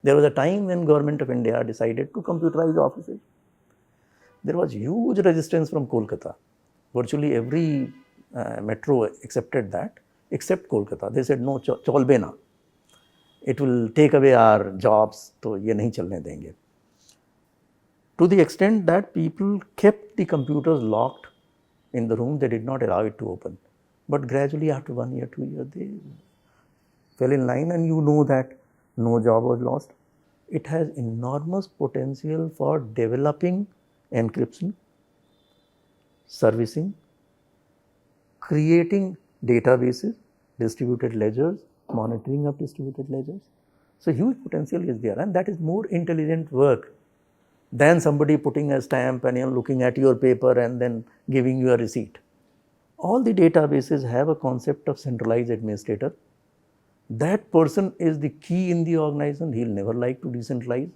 There was a time when Government of India decided to computerize offices. There was huge resistance from Kolkata. Virtually every metro accepted that, except Kolkata. They said, no, cholbe na. It will take away our jobs, तो ये नहीं चलने देंगे. To the extent that people kept the computers locked in the room, they did not allow it to open. But gradually, after 1 year, 2 years, they fell in line, and you know that no job was lost. It has enormous potential for developing encryption, servicing, creating databases, distributed ledgers, monitoring of distributed ledgers. So huge potential is there, and that is more intelligent work than somebody putting a stamp and looking at your paper and then giving you a receipt. All the databases have a concept of centralized administrator. That person is the key in the organization. He'll never like to decentralize.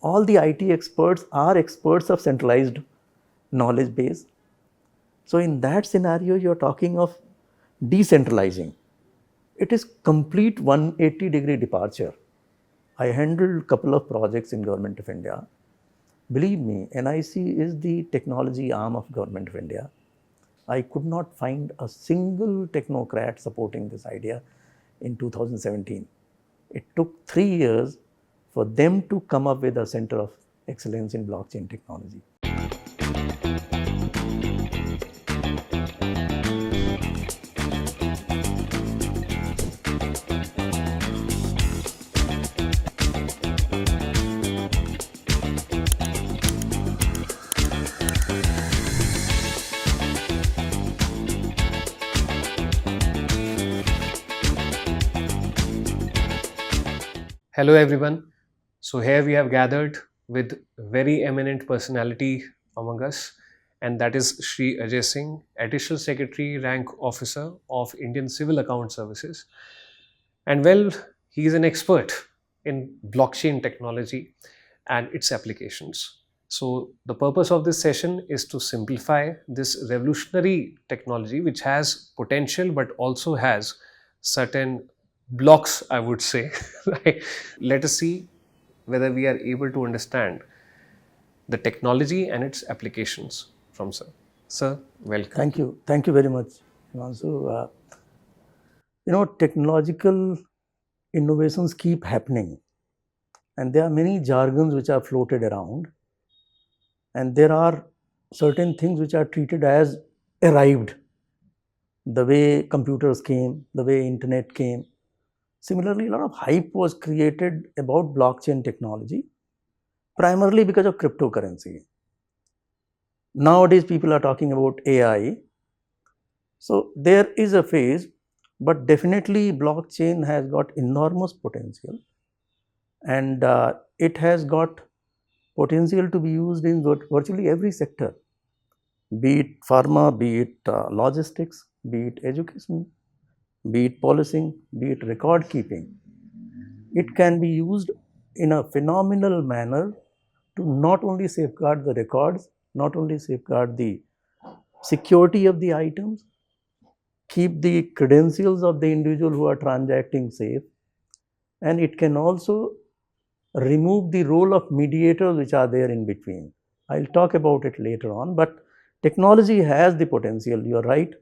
All the IT experts are experts of centralized knowledge base. So in that scenario, you're talking of decentralizing. It is complete 180-degree departure. I handled a couple of projects in Government of India. Believe me, NIC is the technology arm of Government of India. I could not find a single technocrat supporting this idea in 2017. It took 3 years for them to come up with a center of excellence in blockchain technology. Hello everyone. So here we have gathered with very eminent personality among us, and that is Shri Ajay Singh, Additional Secretary Rank Officer of Indian Civil Account Services. And well, he is an expert in blockchain technology and its applications. So the purpose of this session is to simplify this revolutionary technology, which has potential but also has certain blocks, I would say. Right? Let us see whether we are able to understand the technology and its applications from Sir. Sir, welcome. Thank you very much, Himanshu. Technological innovations keep happening, and there are many jargons which are floated around, and there are certain things which are treated as arrived. The way computers came, the way internet came. Similarly, a lot of hype was created about blockchain technology, primarily because of cryptocurrency. Nowadays, people are talking about AI. So there is a phase, but definitely blockchain has got enormous potential, and it has got potential to be used in virtually every sector, be it pharma, be it logistics, be it education, be it policing, be it record keeping. It can be used in a phenomenal manner to not only safeguard the records, not only safeguard the security of the items, keep the credentials of the individual who are transacting safe, and it can also remove the role of mediators which are there in between. I'll talk about it later on, but technology has the potential, you're right,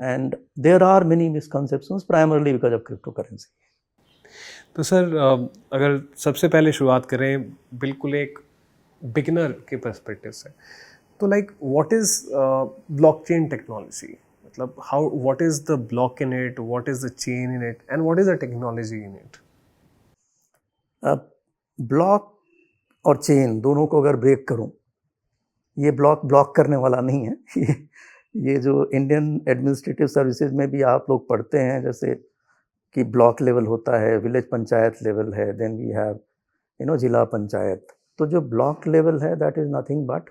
and there are many misconceptions primarily because of cryptocurrency. तो sir, अगर सबसे पहले शुरुआत करें बिल्कुल एक beginner के perspective से, तो like what is blockchain technology, मतलब how, what is the block in it, what is the chain in it, and what is the technology in it? Block और चेन दोनों को अगर ब्रेक करूं, ये ब्लॉक करने वाला नहीं है. ये जो इंडियन एडमिनिस्ट्रेटिव सर्विसेज में भी आप लोग पढ़ते हैं, जैसे कि ब्लॉक लेवल होता है, विलेज पंचायत लेवल है, देन वी हैव जिला पंचायत. तो जो ब्लॉक लेवल है, that is nothing but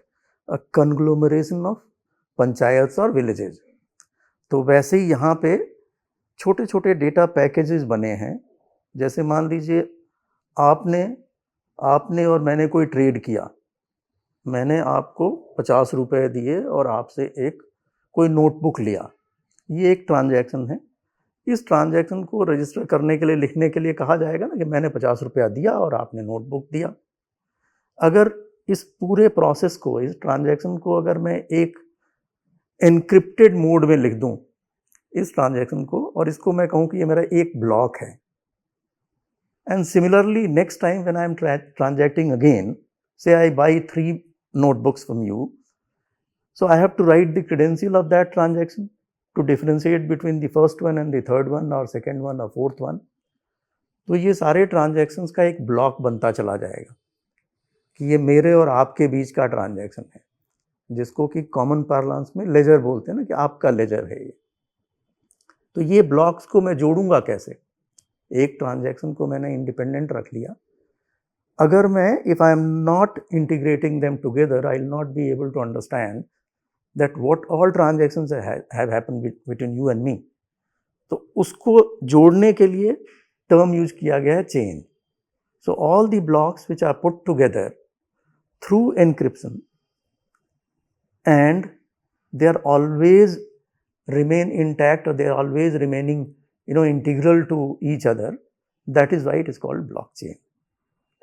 a conglomeration of panchayats और विलेजेस. तो वैसे ही यहाँ पे छोटे छोटे डेटा पैकेजेस बने हैं. जैसे मान लीजिए आपने और मैंने कोई ट्रेड किया, मैंने आपको 50 रुपये दिए और आपसे कोई नोटबुक लिया. ये एक ट्रांजैक्शन है. इस ट्रांजैक्शन को रजिस्टर करने के लिए, लिखने के लिए कहा जाएगा ना कि मैंने 50 रुपया दिया और आपने नोटबुक दिया। अगर इस पूरे प्रोसेस को, इस ट्रांजैक्शन को अगर मैं एक एनक्रिप्टेड मोड में लिख दूं इस ट्रांजैक्शन को, और इसको मैं कहूं कि ये मेरा एक ब्लॉक है, and similarly next time when I am transacting again, say I buy 3 notebooks from you, so I have to write the credential of that transaction to differentiate between the first one and the third one or second one or fourth one. तो ये सारे transactions का एक block बनता चला जाएगा कि ये मेरे और आपके बीच का ट्रांजैक्शन है, जिसको कि कॉमन पार्लांस में लेजर बोलते हैं ना, कि आपका लेजर है ये। तो ये ब्लॉक्स को मैं जोड़ूंगा कैसे? एक ट्रांजैक्शन को मैंने इंडिपेंडेंट रख लिया, अगर मैं, if I am not integrating them together, I will not be able to understand that what all transactions have happened between you and me. तो उसको जोड़ने के लिए टर्म यूज किया गया है chain. So all the blocks which are put together through encryption and they are always remain intact, or they are always remaining, integral to each other. That is why it is called blockchain.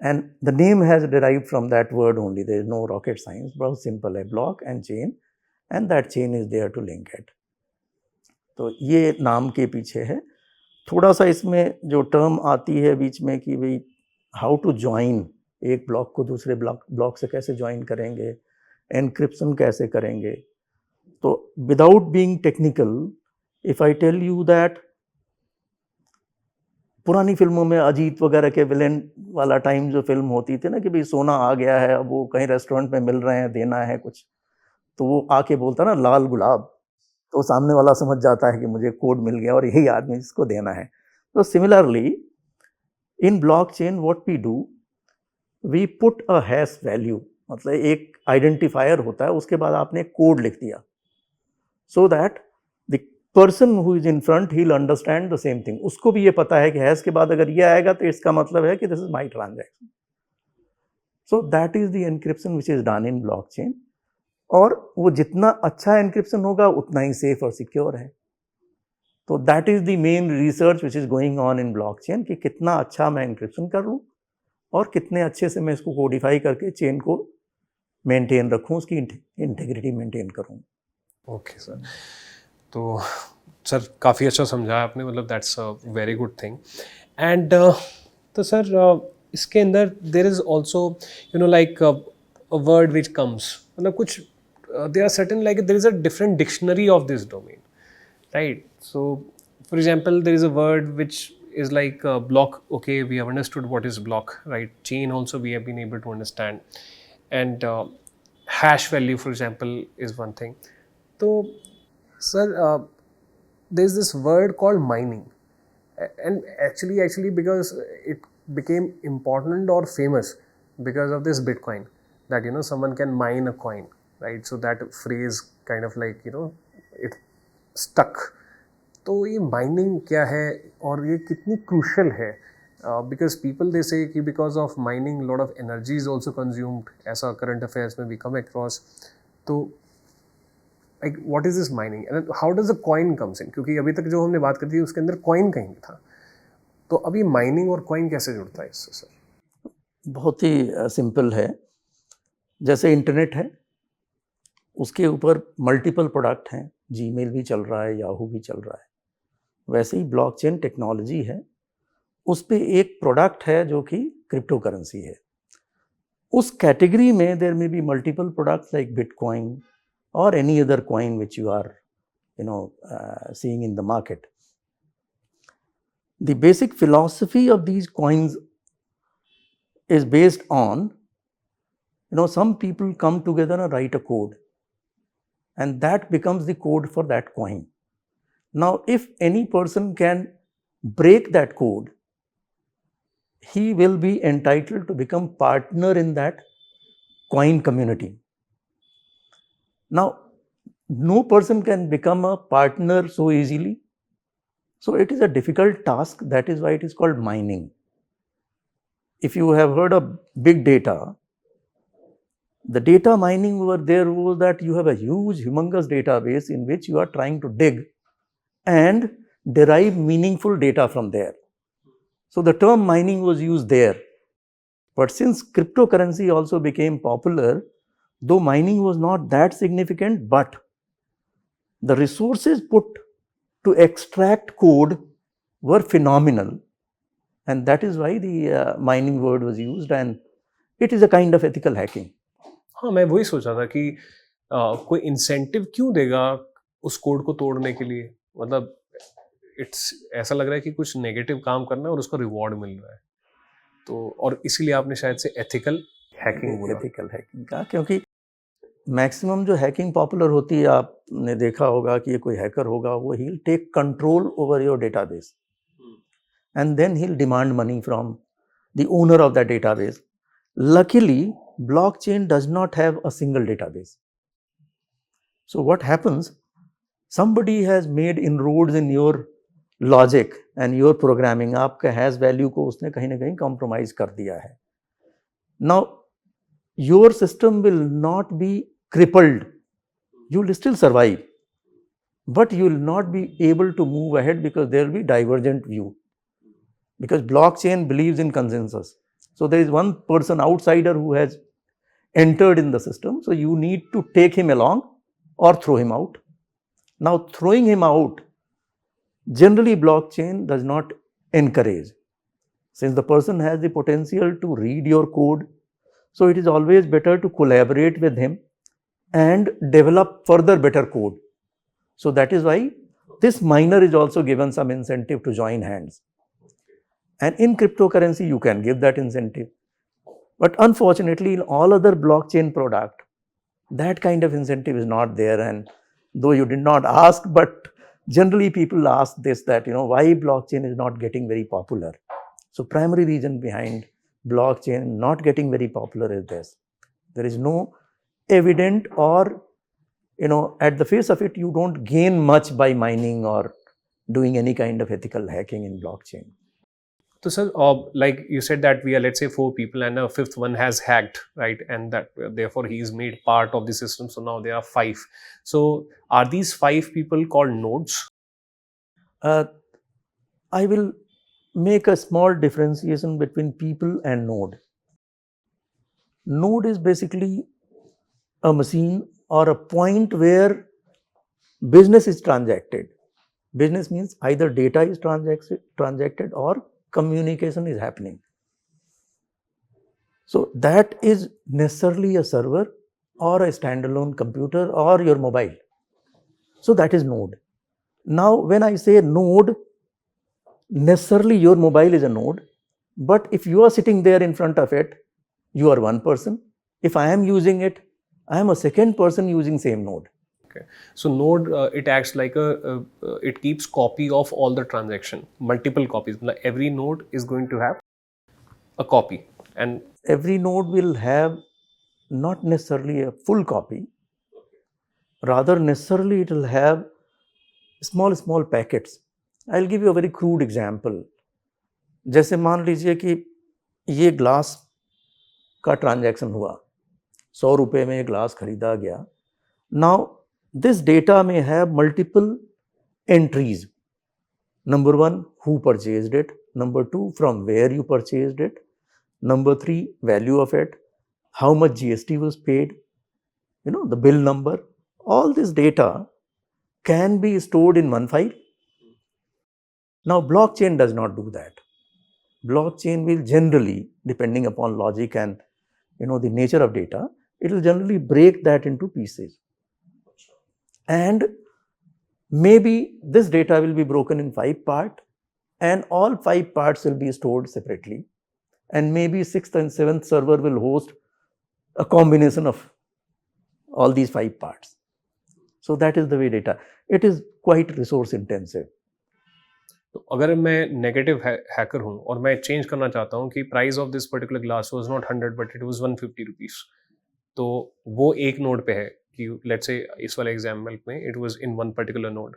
And the name has derived from that word only. There is no rocket science. बहुत simple है, block and chain, and that chain is there to link it. तो ये नाम के पीछे है. थोड़ा सा इसमें जो टर्म आती है बीच में कि भाई हाउ टू ज्वाइन, एक ब्लॉक को दूसरे ब्लॉक से कैसे ज्वाइन करेंगे, एनक्रिप्शन कैसे करेंगे. तो without being technical, if I tell you that पुरानी फिल्मों में अजीत वगैरह के विलेन वाला टाइम जो फिल्म होती थी ना, कि भाई सोना आ गया है, अब वो कहीं रेस्टोरेंट में मिल रहे हैं, देना है कुछ, तो वो आके बोलता ना लाल गुलाब, तो सामने वाला समझ जाता है कि मुझे कोड मिल गया और यही आदमी जिसको देना है. तो similarly in blockchain what we do, we put a hash value, मतलब एक आइडेंटिफायर होता है, उसके बाद आपने कोड लिख दिया, so that the person who is in front he will understand the same thing. उसको भी ये पता है कि हैश के बाद अगर ये आएगा तो इसका मतलब है कि this is my transaction. So that is the encryption which is done in blockchain. और वो जितना अच्छा एनक्रिप्शन होगा उतना ही सेफ और सिक्योर है. तो that is the main research which is going on in blockchain, कि कितना अच्छा मैं एनक्रिप्शन कर लूँ और कितने अच्छे से मैं इसको कोडिफाई करके चेन को मेंटेन रखूँ, उसकी इंटीग्रिटी मेंटेन करूँ. ओके सर, तो सर काफ़ी अच्छा समझाया आपने, मतलब that's a very good thing. And तो सर इसके अंदर there is also like a word which comes, मतलब कुछ there are certain, like there is a different dictionary of this domain, right? So for example there is a word which is like block. Okay, we have understood what is block, right? Chain also we have been able to understand, and hash value, for example, is one thing. So sir, there's this word called mining, and actually because it became important or famous because of this Bitcoin, that someone can mine a coin, right? So that phrase kind of like it stuck. तो ये mining क्या है और ये कितनी crucial है? Because people they से कि because of mining lot of energy is also consumed, ऐसा करंट अफेयर्स में वी कम अक्रॉस. तो like what is this mining and how does the coin comes in? क्योंकि अभी तक जो हमने बात करी थी उसके अंदर कॉइन कहीं नहीं था, तो अभी माइनिंग और कॉइन कैसे जुड़ता है इससे सर? बहुत ही सिंपल है. जैसे इंटरनेट है, उसके ऊपर मल्टीपल प्रोडक्ट हैं, जीमेल भी चल रहा है, याहू भी चल रहा है. वैसे ही ब्लॉकचेन टेक्नोलॉजी है, उस पे एक प्रोडक्ट है जो कि क्रिप्टो करेंसी है. उस कैटेगरी में there may be multiple products like bitcoin और any other coin which you are seeing in the market. The basic philosophy of these coins is based on, some people come together and write a code, and that becomes the code for that coin. Now, if any person can break that code, he will be entitled to become partner in that coin community. Now, no person can become a partner so easily. So, it is a difficult task. That is why it is called mining. If you have heard of big data, the data mining over there was that you have a huge, humongous database in which you are trying to dig and derive meaningful data from there. So the term mining was used there. But since cryptocurrency also became popular, though mining was not that significant, but the resources put to extract code were phenomenal. And that is why the mining word was used, and it is a kind of ethical hacking. हाँ, मैं वही सोच रहा था कि कोई incentive क्यों देगा उस कोड को तोड़ने के लिए? मतलब इट्स ऐसा लग रहा है कि कुछ नेगेटिव काम करना है और उसका रिवॉर्ड मिल रहा है। तो और इसीलिए आपने शायद से एथिकल हैकिंग बोला। एथिकल हैकिंग का, क्योंकि मैक्सिमम जो हैकिंग पॉपुलर होती है, आपने देखा होगा कि ये कोई हैकर होगा, वो ही will take control over your database and then he'll demand money from the owner of that database. Luckily, blockchain does not have a single database. So what happens? Somebody has made inroads in your logic and your programming. आपका has value को उसने कहीं ना कहीं compromise कर दिया है. Now, your system will not be crippled. You will still survive, but you will not be able to move ahead because there will be divergent view. Because blockchain believes in consensus. So there is one person outsider who has entered in the system. So you need to take him along or throw him out. Now throwing him out, generally blockchain does not encourage. Since the person has the potential to read your code, so it is always better to collaborate with him and develop further better code. So that is why this miner is also given some incentive to join hands. And in cryptocurrency, you can give that incentive. But unfortunately, in all other blockchain product, that kind of incentive is not there. And though you did not ask, but generally people ask this, that, why blockchain is not getting very popular. So primary reason behind blockchain not getting very popular is this. There is no evident, or, at the face of it, you don't gain much by mining or doing any kind of ethical hacking in blockchain. So, sir, like you said that we are, let's say, 4 people and a fifth one has hacked, right? And that therefore he is made part of the system. So now there are 5. So are these 5 people called nodes? I will make a small differentiation between people and node. Node is basically a machine or a point where business is transacted. Business means either data is transacted or communication is happening. So that is necessarily a server or a standalone computer or your mobile. So that is node. Now when I say node, necessarily your mobile is a node, but if you are sitting there in front of it, you are one person. If I am using it, I am a second person using same node. Okay. So node, it acts like it keeps copy of all the transaction, multiple copies. Like every node is going to have a copy, and every node will have not necessarily a full copy. Rather, necessarily it will have small packets. I'll give you a very crude example. जैसे मान लीजिए कि ये glass का transaction हुआ, 100 रुपये में ये ग्लास खरीदा गया. Now this data may have multiple entries. Number 1, who purchased it. Number 2, from where you purchased it. Number 3, value of it. How much GST was paid. The bill number. All this data can be stored in one file. Now blockchain does not do that. Blockchain will generally, depending upon logic and the nature of data, it will generally break that into pieces. And maybe this data will be broken in 5 parts, and all 5 parts will be stored separately. And maybe 6th and 7th server will host a combination of all these 5 parts. So that is the way data. It is quite resource intensive. तो अगर मैं negative hacker हूँ और मैं change करना चाहता हूँ कि price of this particular glass was not 100 but it was 150 rupees, तो वो एक नोड पे है कि लेट्स से इस वाले एग्जांपल में it was in one particular node.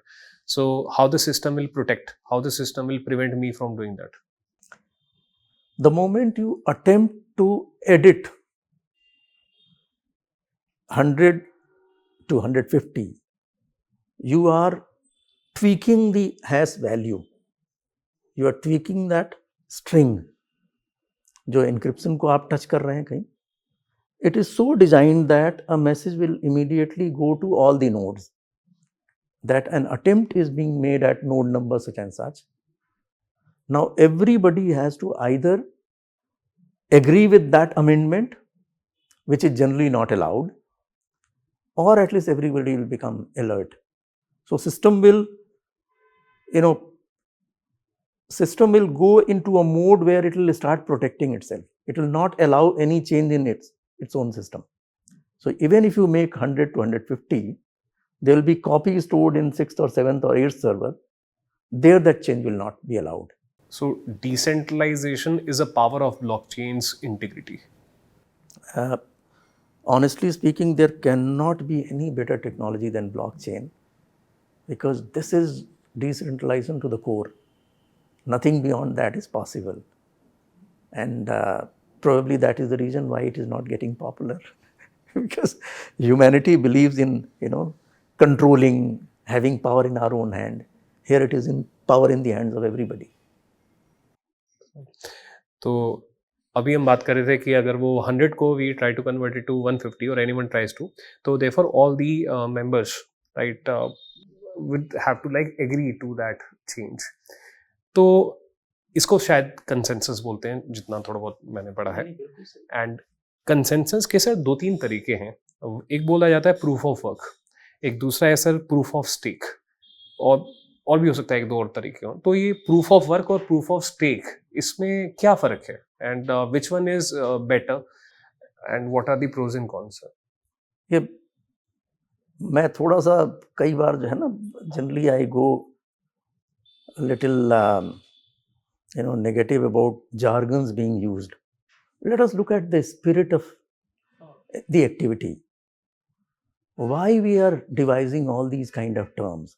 So how the system will protect, how the system will prevent me from doing that? The moment you attempt to edit 100 to 150, you are tweaking the hash value. You are tweaking that string जो encryption को आप touch कर रहे हैं कहीं. It is so designed that a message will immediately go to all the nodes. That an attempt is being made at node number such and such. Now everybody has to either agree with that amendment, which is generally not allowed, or at least everybody will become alert. So system will go into a mode where it will start protecting itself. It will not allow any change in its own system. So even if you make 100 to 150, there will be copies stored in 6th or 7th or 8th server. There that change will not be allowed. So decentralization is a power of blockchain's integrity. Honestly speaking, there cannot be any better technology than blockchain, because this is decentralization to the core. Nothing beyond that is possible. And probably that is the reason why it is not getting popular. Because humanity believes in, controlling, having power in our own hand. Here it is in power in the hands of everybody. तो अभी हम बात कर रहे थे कि अगर वो 100 को we try to convert it to 150 or anyone tries to, तो therefore all the members, right, would have to like agree to that change. तो इसको शायद कंसेंसस बोलते हैं, जितना थोड़ा बहुत मैंने पढ़ा है. एंड कंसेंसस के सर 2-3 तरीके हैं. एक बोला जाता है प्रूफ ऑफ वर्क, एक दूसरा है सर प्रूफ ऑफ स्टेक, और भी हो सकता है 1-2 और तरीके हो. तो ये प्रूफ ऑफ वर्क और प्रूफ ऑफ स्टेक, इसमें क्या फर्क है, and which one is better, and what are the pros and cons? ये मैं थोड़ा सा कई बार जो है ना, generally I go little negative about jargons being used. Let us look at the spirit of the activity. Why we are devising all these kind of terms?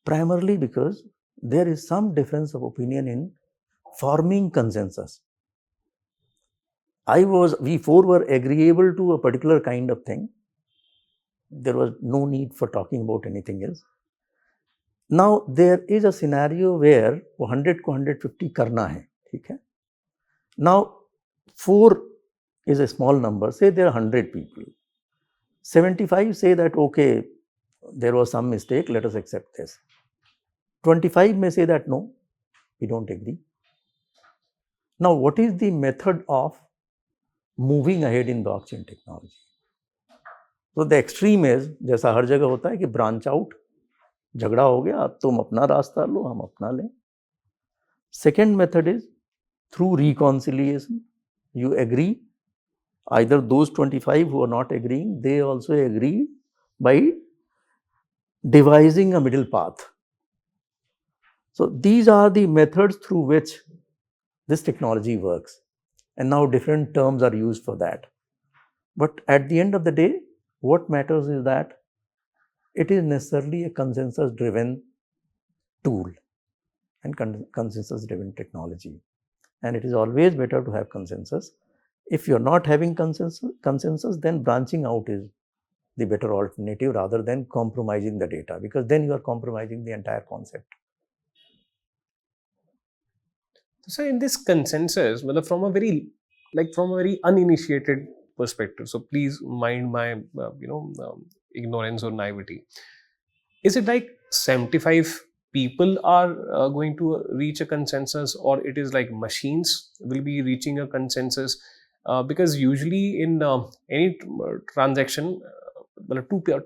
Primarily because there is some difference of opinion in forming consensus. We four were agreeable to a particular kind of thing. There was no need for talking about anything else. Now there is a scenario where 100 को 150 करना है, ठीक है. Now 4 is a small number. Say there are 100 people. 75 say that okay, there was some mistake, let us accept this. 25 may say that no, we don't agree. Now what is the method of moving ahead in blockchain technology? So the extreme is, जैसा हर जगह होता है कि branch out, झगड़ा हो गया, अब तुम अपना रास्ता लो, हम अपना लें. Second method is through reconciliation. You agree. Either those 25 who are not agreeing, they also agree by devising a middle path. So these are the methods through which this technology works. And now different terms are used for that. But at the end of the day, what matters is that it is necessarily a consensus-driven tool and consensus-driven technology. And it is always better to have consensus. If you're not having consensus, then branching out is the better alternative rather than compromising the data, because then you are compromising the entire concept. So in this consensus, from a very uninitiated perspective, so please mind my ignorance or naivety. Is it like 75 people are going to reach a consensus, or it is like machines will be reaching a consensus? Because usually in any transaction,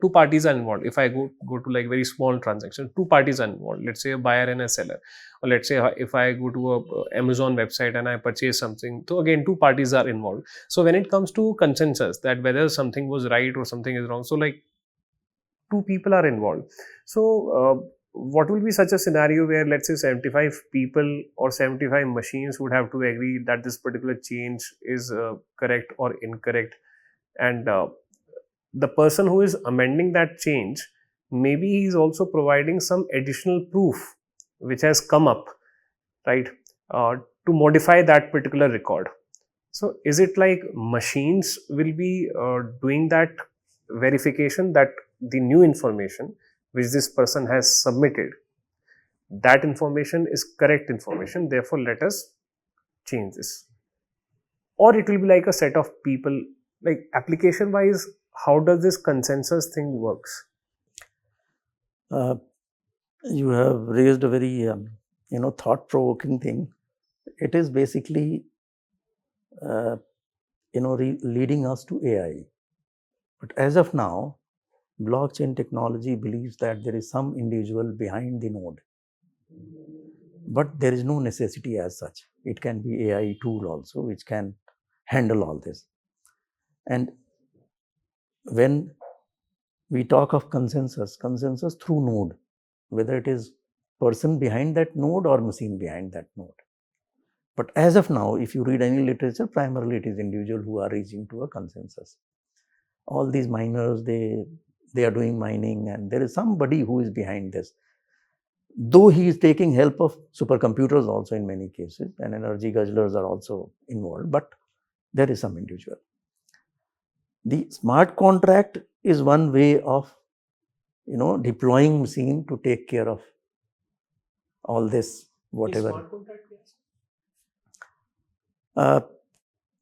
two parties are involved. If I go to like very small transaction, 2 parties are involved. Let's say a buyer and a seller, or let's say if I go to a Amazon website and I purchase something, so again 2 parties are involved. So when it comes to consensus, that whether something was right or something is wrong, so like 2 people are involved. So what will be such a scenario where let's say 75 people or 75 machines would have to agree that this particular change is correct or incorrect, and the person who is amending that change, maybe he is also providing some additional proof which has come up, right, to modify that particular record. So is it like machines will be doing that verification that the new information which this person has submitted, that information is correct information, therefore let us change this. Or it will be like a set of people, like application wise, how does this consensus thing works? You have raised a very thought-provoking thing. It is basically leading us to AI. But as of now, blockchain technology believes that there is some individual behind the node, but there is no necessity as such. It can be AI tool also which can handle all this. And when we talk of consensus through node, whether it is person behind that node or machine behind that node. But as of now, if you read any literature, primarily it is individuals who are reaching to a consensus. All these miners, they are doing mining, and there is somebody who is behind this. Though he is taking help of supercomputers also in many cases, and energy guzzlers are also involved, but there is some individual. The smart contract is one way of deploying machine to take care of all this, whatever. Smart contract, yes.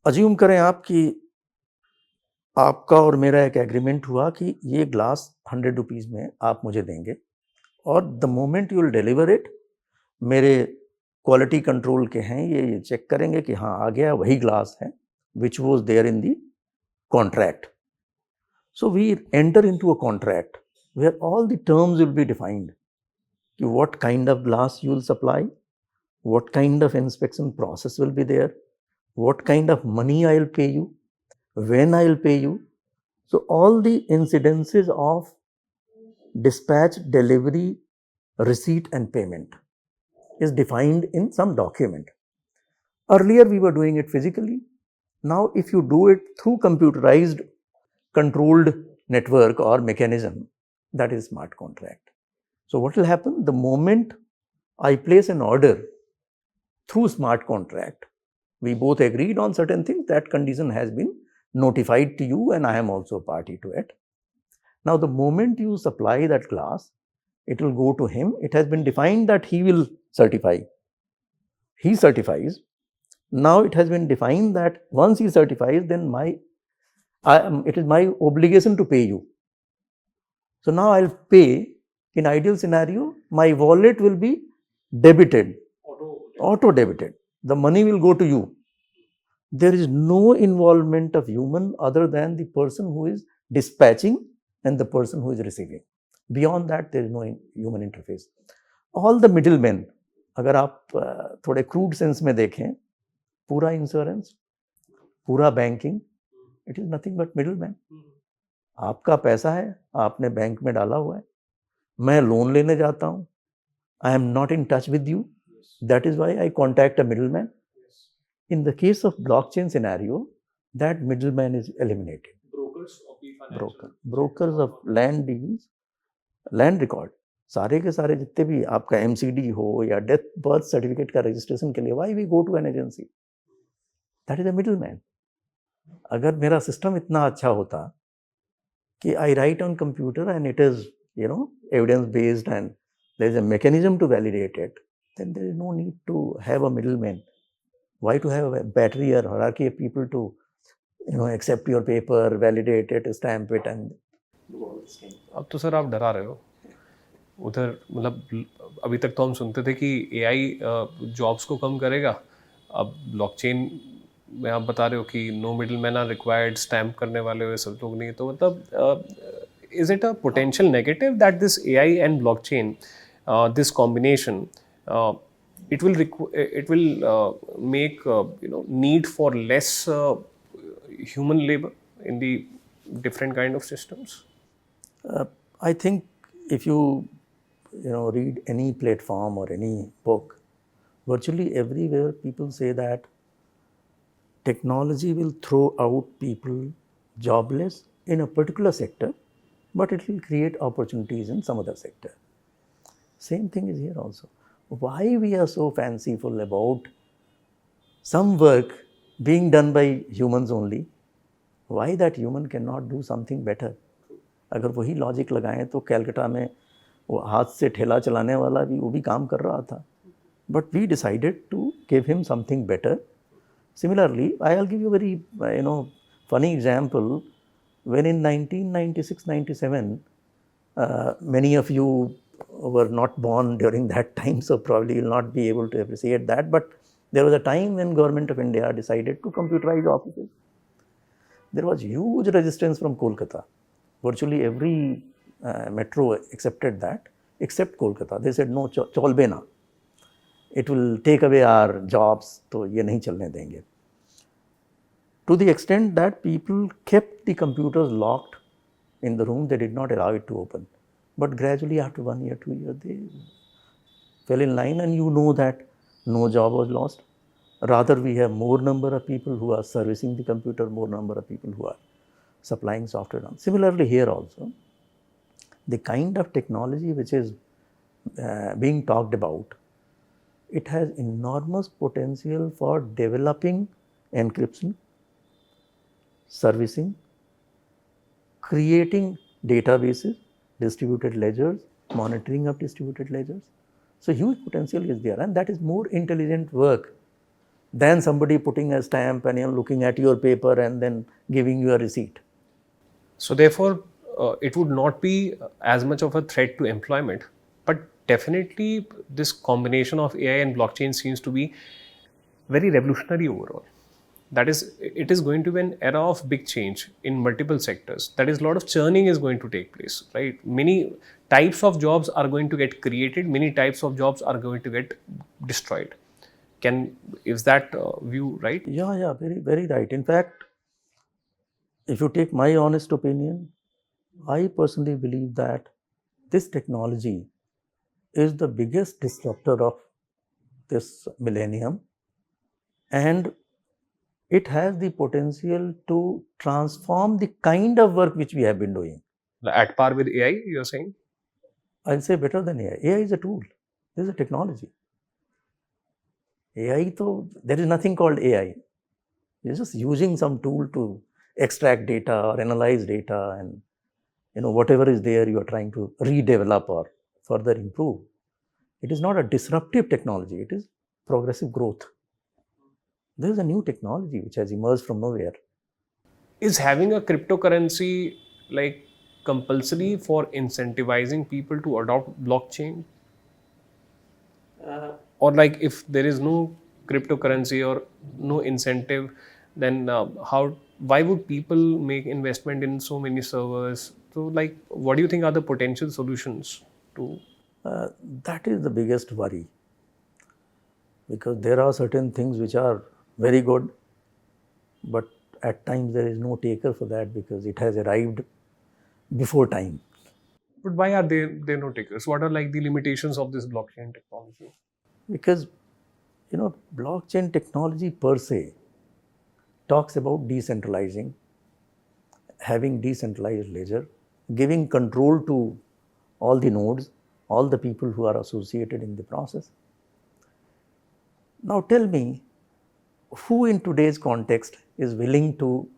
Assume करें आप कि आपका और मेरा एक agreement हुआ कि ये ग्लास 100 रुपीज़ में आप मुझे देंगे, और the moment you will deliver it, मेरे क्वालिटी कंट्रोल के हैं, ये चेक करेंगे कि हाँ आ गया, वही ग्लास है which was there in the contract. So we enter into a contract where all the terms will be defined कि what kind of glass you will supply, what kind of inspection process will be there, what kind of money I will pay you, when I will pay you. So all the incidences of dispatch, delivery, receipt and payment is defined in some document. Earlier we were doing it physically. Now if you do it through computerized controlled network or mechanism, that is smart contract. So what will happen? The moment I place an order through smart contract, we both agreed on certain things, that condition has been notified to you and I am also a party to it. Now the moment you supply that glass, it will go to him. It has been defined that he will certify. He certifies. Now it has been defined that once he certifies, then it is my obligation to pay you. So now I'll pay. In ideal scenario, my wallet will be debited, auto debited. The money will go to you. There is no involvement of human other than the person who is dispatching and the person who is receiving. Beyond that, there is no human interface. All the middlemen, अगर आप थोड़े crude sense में देखें, पूरा insurance, पूरा banking, it is nothing but middleman. आपका पैसा है, आपने बैंक में डाला हुआ है, मैं लोन लेने जाता हूँ, I am not in touch with you. That is why I contact a middleman. In the case of blockchain scenario, that middleman is eliminated. Brokers of land deals, land record, सारे के सारे जितने भी आपका MCD हो या death birth certificate का registration के लिए, why we go to an agency? That is a middleman. अगर मेरा सिस्टम इतना अच्छा होता कि I write on computer and it is evidence based and there is a mechanism to validate it, then there is no need to have a middleman. Why to have a battery or hierarchy of people to accept your paper, validate it, stamp it and do all this thing. अब तो sir आप डरा रहे हो उधर, मतलब अभी तक तो हम सुनते थे कि AI जॉब्स को कम करेगा, अब ब्लॉकचेन में आप बता रहे हो कि no middleman are required, stamp करने वाले हुए सब लोग नहीं, तो मतलब is it a potential negative that this AI and blockchain, this combination, it will make need for less human labor in the different kind of systems? I think if you read any platform or any book, virtually everywhere people say that technology will throw out people jobless in a particular sector, but it will create opportunities in some other sector. Same thing is here also. Why we are so fanciful about some work being done by humans only? Why that human cannot do something better? अगर वही logic लगाएं तो कैलकाटा में वो हाथ से ठेला चलाने वाला भी वो भी काम कर रहा था. But we decided to give him something better. Similarly, I'll give you a very funny example. When in 1996-97, many of you were not born during that time, so probably you'll not be able to appreciate that. But there was a time when Government of India decided to computerize offices. There was huge resistance from Kolkata. Virtually every metro accepted that, except Kolkata. They said, no, cholbe na. It will take away our jobs, तो ये नहीं चलने देंगे. To the extent that people kept the computers locked in the room, they did not allow it to open. But gradually after 1 year, 2 years, they fell in line, and you know that no job was lost. Rather, we have more number of people who are servicing the computer, more number of people who are supplying software. Similarly here also, the kind of technology which is being talked about, it has enormous potential for developing encryption, servicing, creating databases, distributed ledgers, monitoring of distributed ledgers. So huge potential is there, and that is more intelligent work than somebody putting a stamp and looking at your paper and then giving you a receipt. So therefore, it would not be as much of a threat to employment, but definitely this combination of AI and blockchain seems to be very revolutionary overall. That is, it is going to be an era of big change in multiple sectors. That is, a lot of churning is going to take place, right? Many types of jobs are going to get created, many types of jobs are going to get destroyed. Is that view right? Yeah, very, very right. In fact, if you take my honest opinion, I personally believe that this technology is the biggest disruptor of this millennium, and it has the potential to transform the kind of work which we have been doing. At par with AI, you're saying? I'll say better than AI. AI is a tool. This is a technology. AI, there is nothing called AI. You're just using some tool to extract data or analyze data, and whatever is there, you are trying to redevelop or further improve. It is not a disruptive technology. It is progressive growth. There is a new technology which has emerged from nowhere. Is having a cryptocurrency like compulsory for incentivizing people to adopt blockchain? Or like if there is no cryptocurrency or no incentive, then why would people make investment in so many servers? So like, what do you think are the potential solutions to? That is the biggest worry, because there are certain things which are very good, but at times there is no taker for that because it has arrived before time. But why are they no takers? What are like the limitations of this blockchain technology? Because blockchain technology per se talks about decentralizing, having decentralized ledger, giving control to all the nodes, all the people who are associated in the process. Now tell me, who in today's context is willing to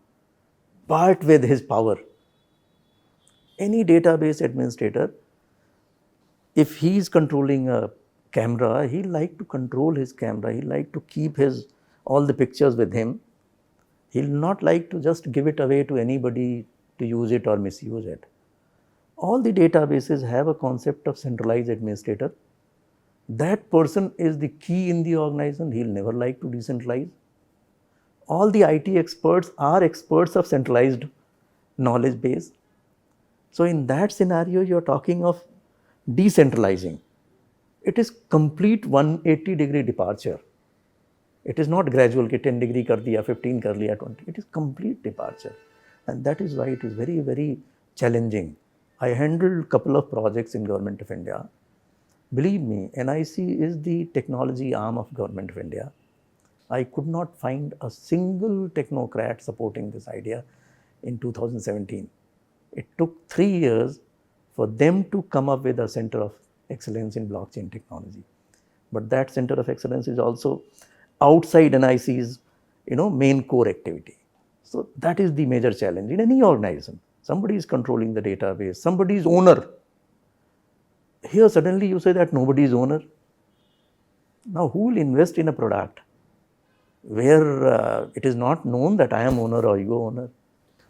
part with his power? Any database administrator, if he is controlling a camera, he'll like to control his camera, he'll like to keep all the pictures with him. He'll not like to just give it away to anybody to use it or misuse it. All the databases have a concept of centralized administrator. That person is the key in the organization. He'll never like to decentralize. All the IT experts are experts of centralized knowledge base. So in that scenario, you're talking of decentralizing. It is complete 180-degree departure. It is not gradual, कि 10 degree कर दिया, 15 कर लिया, 20. It is complete departure. And that is why it is very, very challenging. I handled a couple of projects in Government of India. Believe me, NIC is the technology arm of Government of India. I could not find a single technocrat supporting this idea in 2017. It took 3 years for them to come up with a center of excellence in blockchain technology. But that center of excellence is also outside NIC's main core activity. So that is the major challenge in any organization. Somebody is controlling the database, somebody is owner. Here suddenly you say that nobody is owner. Now who will invest in a product where it is not known that I am owner or you are owner?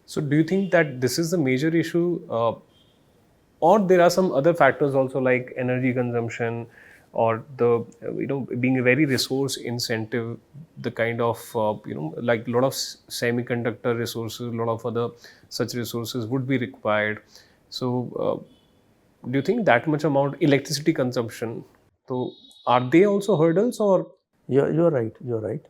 So, do you think that this is the major issue, or there are some other factors also like energy consumption, or the being a very resource incentive, the kind of like a lot of semiconductor resources, a lot of other such resources would be required. So, do you think that much amount electricity consumption? So, are they also hurdles, or You're right, you're right.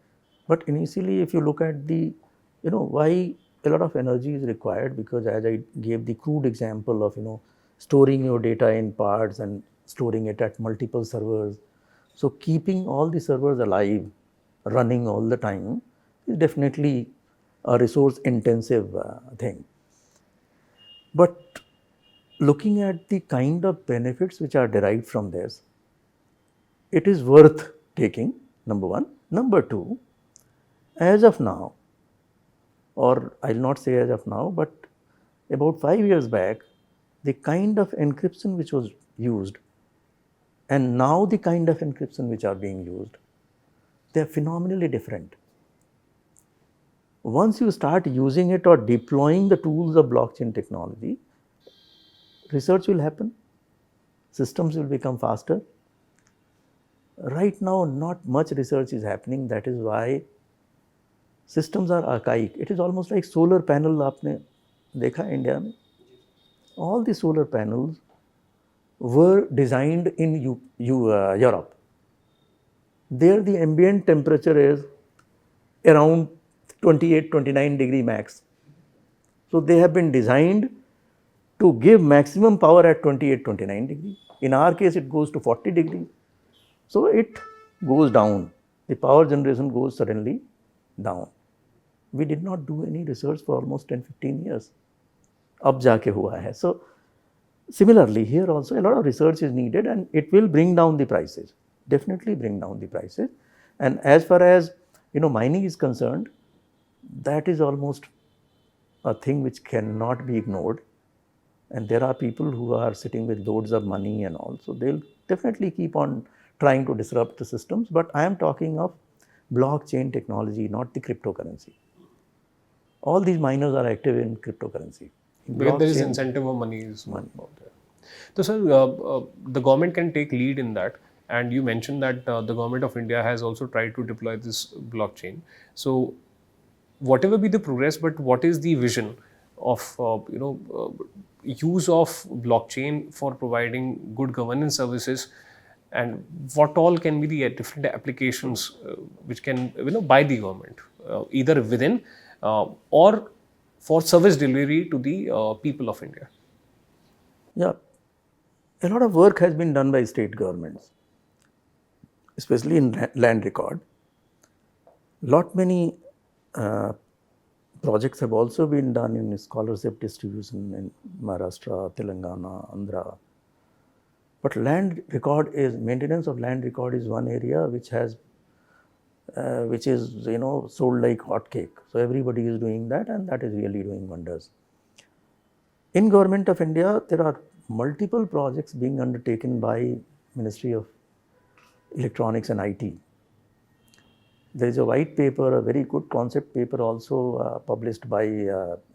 But initially, if you look at the, why a lot of energy is required, because as I gave the crude example of, storing your data in parts and storing it at multiple servers. So keeping all the servers alive, running all the time is definitely a resource intensive thing. But looking at the kind of benefits which are derived from this, it is worth taking, number one. Number two, as of now, or I'll not say as of now, but about 5 years back, the kind of encryption which was used and now the kind of encryption which are being used, they are phenomenally different. Once you start using it or deploying the tools of blockchain technology, research will happen, systems will become faster. Right now, not much research is happening. That is why systems are archaic. It is almost like solar panel. आपने देखा India में, all the solar panels were designed in Europe. There the ambient temperature is around 28-29 degree max. So they have been designed to give maximum power at 28-29 degree. In our case, it goes to 40 degree. So it goes down. The power generation goes suddenly down. We did not do any research for almost 10-15 years. अब जाके हुआ है. So similarly, here also a lot of research is needed, and it will bring down the prices. Definitely bring down the prices. And as far as mining is concerned, that is almost a thing which cannot be ignored. And there are people who are sitting with loads of money and all, so they'll definitely keep on trying to disrupt the systems. But I am talking of blockchain technology, not the cryptocurrency. All these miners are active in cryptocurrency. because there is incentive of money is one out there. So, sir, the government can take lead in that, and you mentioned that the government of India has also tried to deploy this blockchain. So, whatever be the progress, but what is the vision of use of blockchain for providing good governance services, and what all can be the different applications which can by the government, either within or for service delivery to the people of India? Yeah, a lot of work has been done by state governments, especially in land record. Lot many projects have also been done in scholarship distribution in Maharashtra, Telangana, Andhra. But land record is, maintenance of land record is one area which has which is sold like hotcake. So everybody is doing that, and that is really doing wonders. In Government of India, there are multiple projects being undertaken by Ministry of Electronics and IT. There is a white paper, a very good concept paper also published by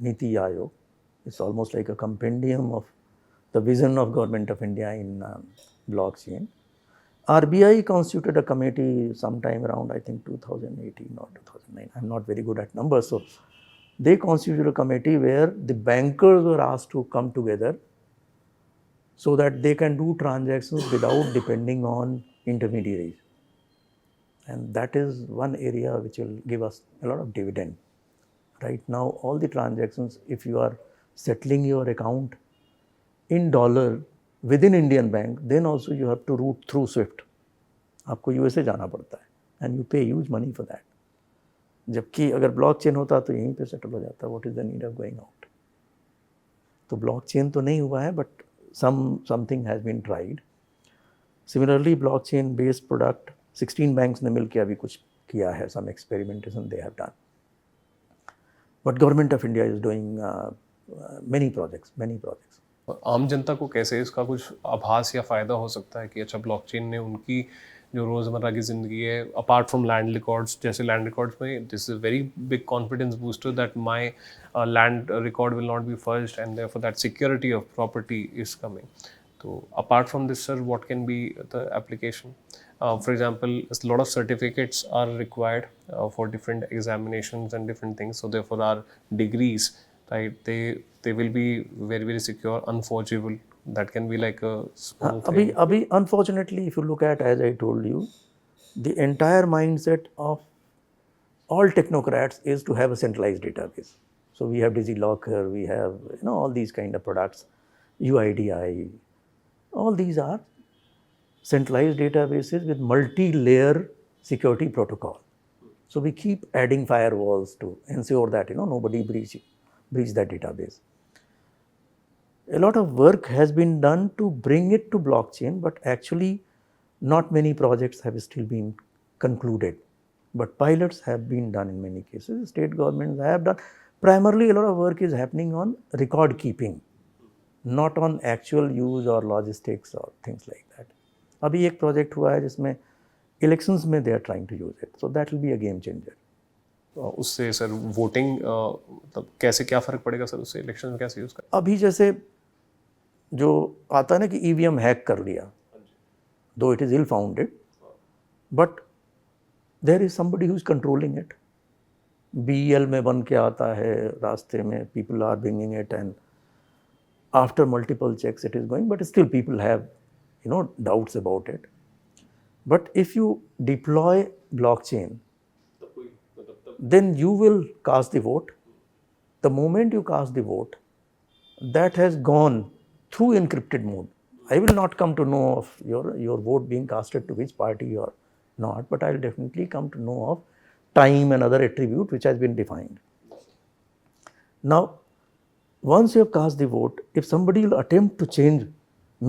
MeitY. It's almost like a compendium of the vision of Government of India in blockchain. RBI constituted a committee sometime around, I think, 2018 or 2009. I'm not very good at numbers. So they constituted a committee where the bankers were asked to come together so that they can do transactions without depending on intermediaries. And that is one area which will give us a lot of dividend. Right now, all the transactions, if you are settling your account in dollar within Indian bank, then also you have to route through SWIFT. आपको USA जाना पड़ता है, and you pay huge money for that. जबकि अगर blockchain होता तो यहीं पे सेटल हो जाता. What is the need of going out? तो ब्लॉकचेन तो नहीं हुआ है, but something has been tried. Similarly, blockchain based product 16 banks ने मिलकर अभी कुछ किया है, some experimentation they have done. But Government of India is doing many projects. आम जनता को कैसे इसका कुछ आभास या फ़ायदा हो सकता है कि अच्छा ब्लॉकचेन ने उनकी जो रोज़मर्रा की ज़िंदगी है अपार्ट फ्रॉम लैंड रिकॉर्ड्स, जैसे लैंड रिकॉर्ड्स में this is very big confidence booster that my land record will not be first and therefore that security of property is coming. So apart from this, sir, what can be the application? For example, a lot of certificates are required for different examinations and different things. So therefore, our degrees, right? They will be very very secure, unforgeable. That can be like a small thing. अभी unfortunately, if you look at, as I told you, the entire mindset of all technocrats is to have a centralized database. So we have DigiLocker, we have all these kind of products, UIDI. All these are centralized databases with multi-layer security protocol. So we keep adding firewalls to ensure that nobody breach that database. A lot of work has been done to bring it to blockchain, but actually not many projects have still been concluded. But pilots have been done in many cases. State governments have done. Primarily, a lot of work is happening on record keeping, not on actual use or logistics or things like that. अभी एक project हुआ है जिसमें elections में they are trying to use it, so that will be a game changer. उससे sir voting मतलब कैसे क्या फ़र्क पड़ेगा सर, उससे इलेक्शन में कैसे यूज़ कर? अभी जैसे जो आता है ना कि ईवीएम हैक कर लिया, though it is ill founded, but there is somebody who is controlling it. BEL में बन के आता है रास्ते में, people are bringing it and after multiple checks it is going, but still people have doubts about it. But if you deploy blockchain, then you will cast the vote. The moment you cast the vote, that has gone through encrypted mode. I will not come to know of your vote being casted to which party or not, but I will definitely come to know of time and other attribute which has been defined. Now once you have cast the vote, if somebody will attempt to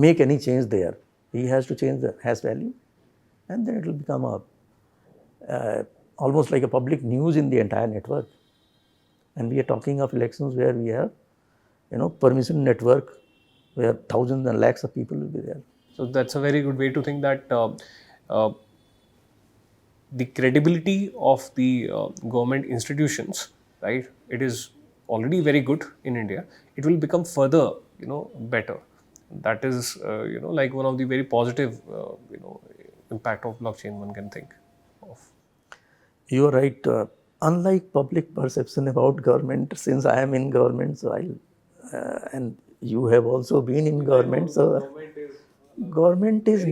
make any change there, he has to change the hash value, and then it will become almost like a public news in the entire network. And we are talking of elections where we have, permission network where thousands and lakhs of people will be there. So that's a very good way to think that the credibility of the government institutions, right? It is already very good in India. It will become further, better. That is, like one of the very positive, impact of blockchain one can think of. You are right. Unlike public perception about government, since I am in government, so and you have also been in government, so government is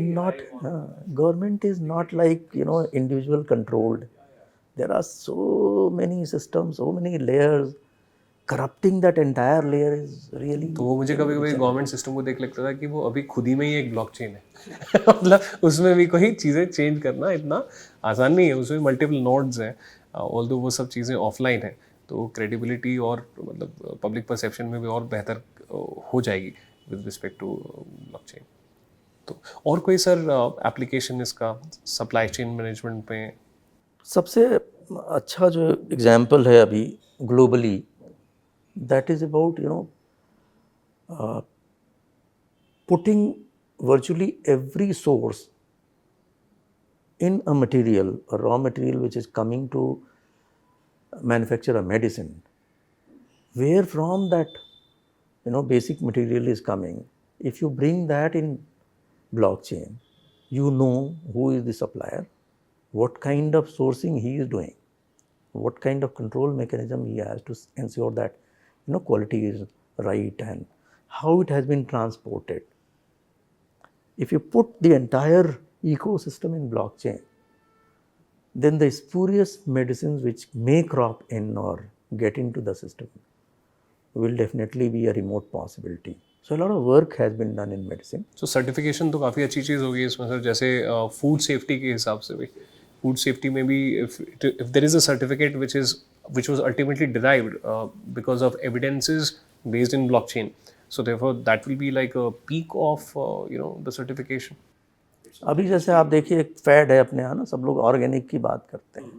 not like individual controlled. There are so many systems, so many layers. Corrupting that entire layer is really. तो वो मुझे कभी कभी government system को देख लगता था कि वो अभी खुद ही में ही एक ब्लॉकचेन है. मतलब उसमें भी कोई चीज़ें चेंज करना इतना आसान नहीं है, उसमें मल्टीपल नोड्स हैं, ऑल्दो वो सब चीज़ें ऑफलाइन हैं, तो क्रेडिबिलिटी और मतलब पब्लिक परसेप्शन में भी और बेहतर हो जाएगी विद रिस्पेक्ट टू ब्लॉकचेन. तो और कोई सर एप्लीकेशन इसका सप्लाई चेन मैनेजमेंट में? सबसे अच्छा जो एग्जाम्पल है अभी globally, that is about putting virtually every source in a material, a raw material which is coming to manufacture a medicine, where from that basic material is coming. If you bring that in blockchain, you know who is the supplier, what kind of sourcing he is doing, what kind of control mechanism he has to ensure that quality is right and how it has been transported. If you put the entire ecosystem in blockchain, then the spurious medicines which may crop in or get into the system will definitely be a remote possibility. So a lot of work has been done in medicine. So certification तो काफ़ी अच्छी चीज़ होगी इसमें sir, जैसे food safety के हिसाब से भी, फूड सेफ्टी में भी if there is a certificate which was ultimately derived because of evidences based in blockchain, so therefore that will be like a peak of the certification. अभी जैसे आप देखिए एक फैड है अपने यहाँ ना, सब लोग ऑर्गेनिक की बात करते हैं.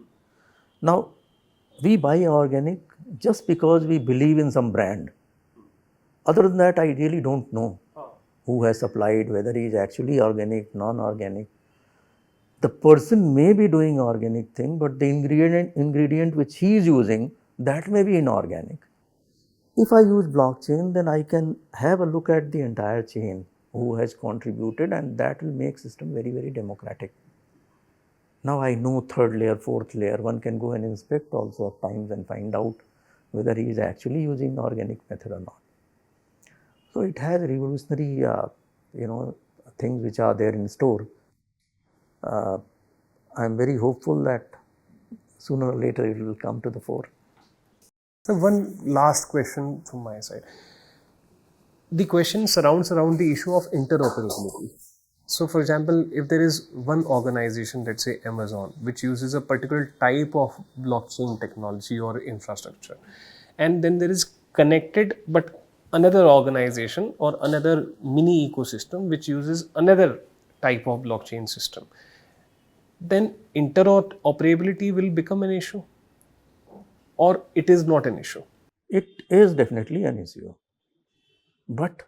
Now we buy organic just because we believe in some brand. Other than that, I really don't know who has supplied, whether he is actually organic, non-organic. The person may be doing organic thing, but the ingredient which he is using, that may be inorganic. If I use blockchain, then I can have a look at the entire chain, who has contributed, and that will make system very, very democratic. Now I know third layer, fourth layer, one can go and inspect also at times and find out whether he is actually using organic method or not. So it has revolutionary, things which are there in store. I am very hopeful that sooner or later it will come to the fore. So one last question from my side. The question surrounds around the issue of interoperability. So, for example, if there is one organization, let's say Amazon, which uses a particular type of blockchain technology or infrastructure, and then there is connected but another organization or another mini ecosystem which uses another type of blockchain system, then interoperability will become an issue, or it is not an issue? It is definitely an issue, but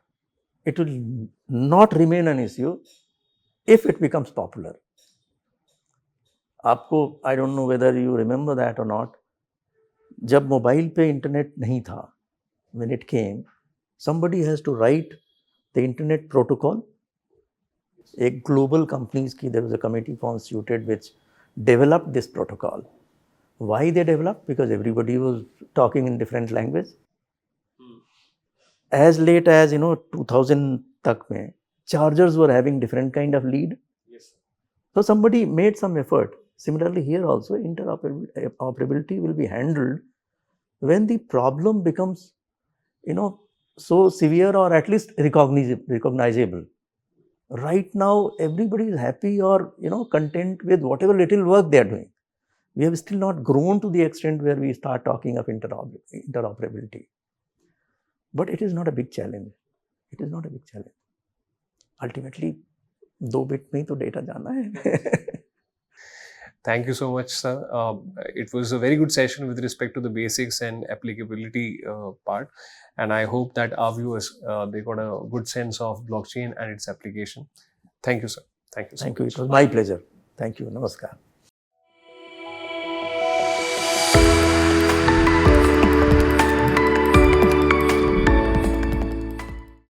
it will not remain an issue if it becomes popular. आपको I don't know whether you remember that or not, जब mobile पे internet नहीं था, when it came, somebody has to write the internet protocol. एक global companies की there was a committee constituted which developed this protocol. Why they developed? Because everybody was talking in different language. As late as 2000 तक में chargers were having different kind of lead. Yes. So somebody made some effort. Similarly here also interoperability will be handled when the problem becomes so severe or at least recognizable. Right now everybody is happy or content with whatever little work they are doing. We have still not grown to the extent where we start talking of interoperability. But it is not a big challenge. It is not a big challenge. Ultimately, 2 bit में तो data जाना है. Thank you so much, sir. It was a very good session with respect to the basics and applicability part, and I hope that our viewers they got a good sense of blockchain and its application. Thank you, sir. Thank you so Thank you. much. It was my pleasure. Thank you. Namaskar.